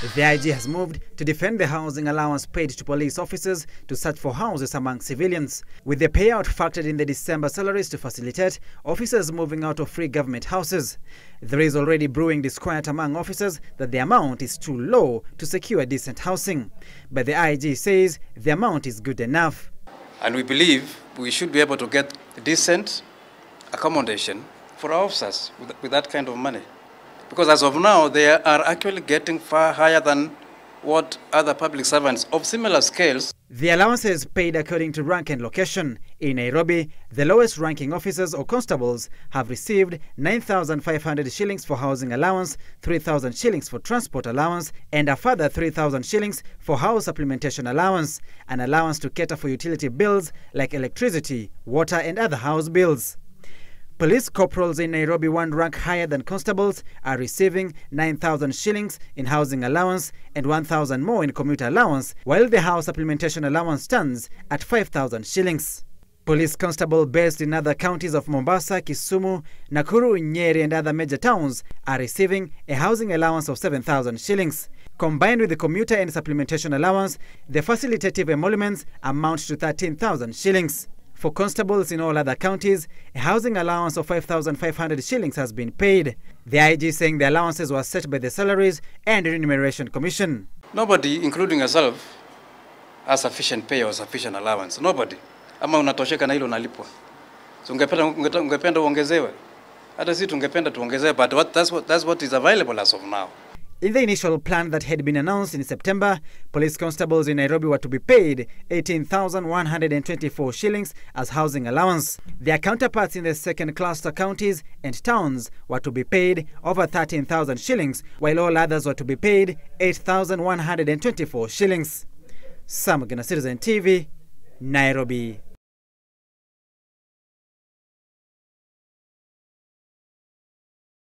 The IG has moved to defend the housing allowance paid to police officers to search for houses among civilians, with the payout factored in the December salaries to facilitate officers moving out of free government houses. There is already brewing disquiet among officers that the amount is too low to secure decent housing. But the IG says the amount is good enough. And we believe we should be able to get decent accommodation for our officers with that kind of money. Because as of now, they are actually getting far higher than what other public servants of similar scales. The allowances paid according to rank and location. In Nairobi, the lowest ranking officers or constables have received 9,500 shillings for housing allowance, 3,000 shillings for transport allowance, and a further 3,000 shillings for house supplementation allowance, an allowance to cater for utility bills like electricity, water, and other house bills. Police corporals in Nairobi, one rank higher than constables, are receiving 9,000 shillings in housing allowance and 1,000 more in commuter allowance, while the house supplementation allowance stands at 5,000 shillings. Police constable based in other counties of Mombasa, Kisumu, Nakuru, Nyeri and other major towns are receiving a housing allowance of 7,000 shillings. Combined with the commuter and supplementation allowance, the facilitative emoluments amount to 13,000 shillings. For constables in all other counties, a housing allowance of 5,500 shillings has been paid. The IG saying the allowances were set by the Salaries and Remuneration Commission. Nobody, including yourself, has sufficient pay or sufficient allowance. Nobody. Ama unatosheka na hilo unalipwa. So ungependa uongezewe. Hata sisi tungependa tuongezewe, but that's what is available as of now. In the initial plan that had been announced in September, police constables in Nairobi were to be paid 18,124 shillings as housing allowance. Their counterparts in the second cluster counties and towns were to be paid over 13,000 shillings, while all others were to be paid 8,124 shillings. Sam Citizen TV, Nairobi.